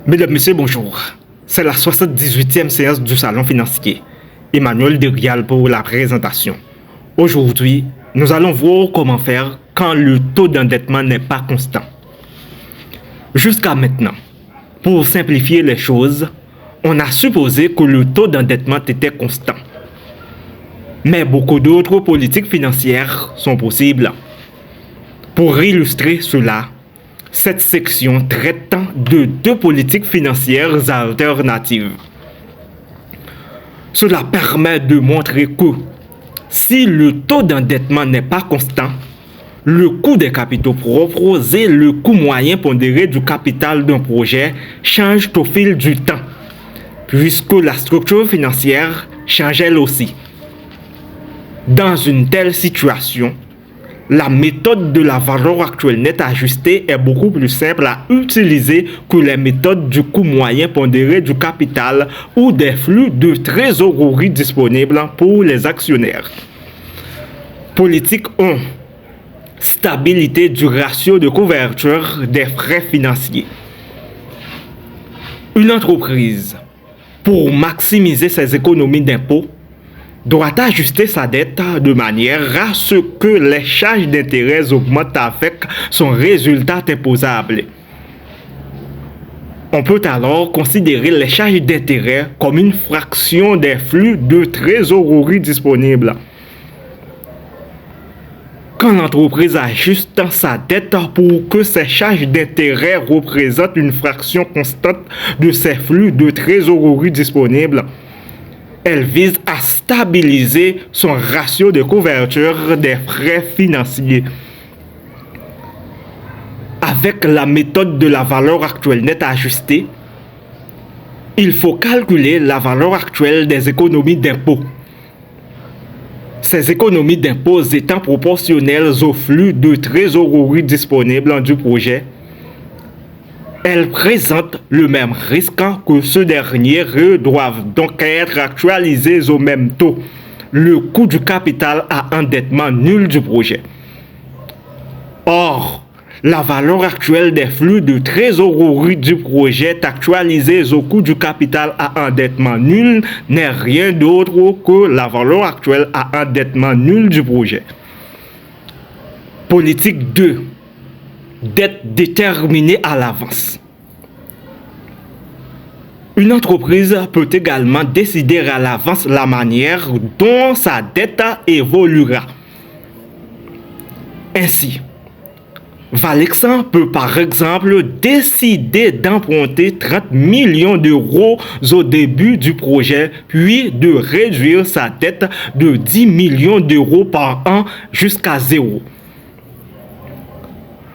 Mesdames, Messieurs, bonjour. C'est la 78e séance du Salon financier. Emmanuel Derial pour la présentation. Aujourd'hui, nous allons voir comment faire quand le taux d'endettement n'est pas constant. Jusqu'à maintenant, pour simplifier les choses, on a supposé que le taux d'endettement était constant. Mais beaucoup d'autres politiques financières sont possibles. Pour illustrer cela, cette section traite de deux politiques financières alternatives. Cela permet de montrer que si le taux d'endettement n'est pas constant, le coût des capitaux propres et le coût moyen pondéré du capital d'un projet changent au fil du temps, puisque la structure financière change elle aussi. Dans une telle situation, la méthode de la valeur actuelle nette ajustée est beaucoup plus simple à utiliser que les méthodes du coût moyen pondéré du capital ou des flux de trésorerie disponibles pour les actionnaires. Politique 1. Stabilité du ratio de couverture des frais financiers. Une entreprise, pour maximiser ses économies d'impôts, doit ajuster sa dette de manière à ce que les charges d'intérêt augmentent avec son résultat imposable. On peut alors considérer les charges d'intérêt comme une fraction des flux de trésorerie disponibles. Quand l'entreprise ajuste sa dette pour que ses charges d'intérêt représentent une fraction constante de ses flux de trésorerie disponibles, elle vise à stabiliser son ratio de couverture des frais financiers. Avec la méthode de la valeur actuelle nette ajustée, il faut calculer la valeur actuelle des économies d'impôts. Ces économies d'impôts étant proportionnelles au flux de trésorerie disponible du projet, elles présentent le même risque que ce dernier doivent donc être actualisés au même taux, le coût du capital à endettement nul du projet. Or, la valeur actuelle des flux de trésorerie du projet actualisés au coût du capital à endettement nul n'est rien d'autre que la valeur actuelle à endettement nul du projet. Politique 2. Dette déterminée à l'avance. Une entreprise peut également décider à l'avance la manière dont sa dette évoluera. Ainsi, Valexan peut par exemple décider d'emprunter 30 millions d'euros au début du projet, puis de réduire sa dette de 10 millions d'euros par an jusqu'à zéro.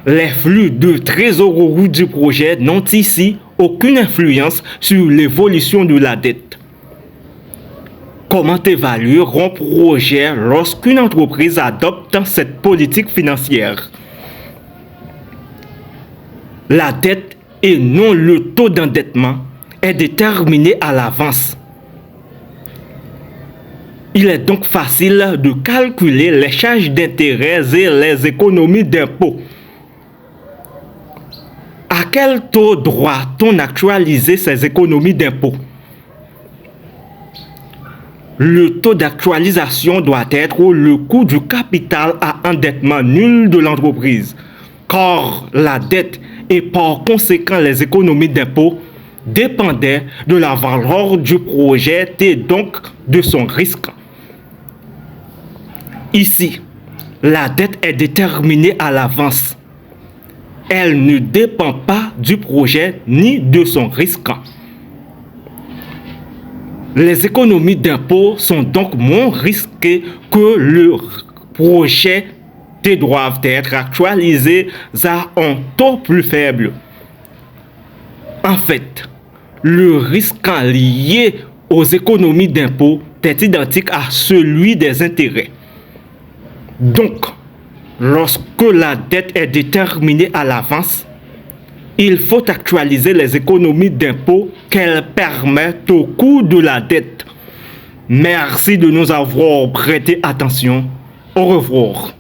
Les flux de trésorerie du projet n'ont ici aucune influence sur l'évolution de la dette. Comment évaluer un projet lorsqu'une entreprise adopte cette politique financière? La dette et non le taux d'endettement est déterminé à l'avance. Il est donc facile de calculer les charges d'intérêt et les économies d'impôts. À quel taux doit-on actualiser ces économies d'impôts? Le taux d'actualisation doit être le coût du capital à endettement nul de l'entreprise, car la dette et par conséquent les économies d'impôts dépendaient de la valeur du projet et donc de son risque. Ici, la dette est déterminée à l'avance. Elle ne dépend pas du projet ni de son risque. Les économies d'impôts sont donc moins risquées que le projet et doivent être actualisées à un taux plus faible. En fait, le risque lié aux économies d'impôts est identique à celui des intérêts. Donc, lorsque la dette est déterminée à l'avance, il faut actualiser les économies d'impôts qu'elles permettent au coût de la dette. Merci de nous avoir prêté attention. Au revoir.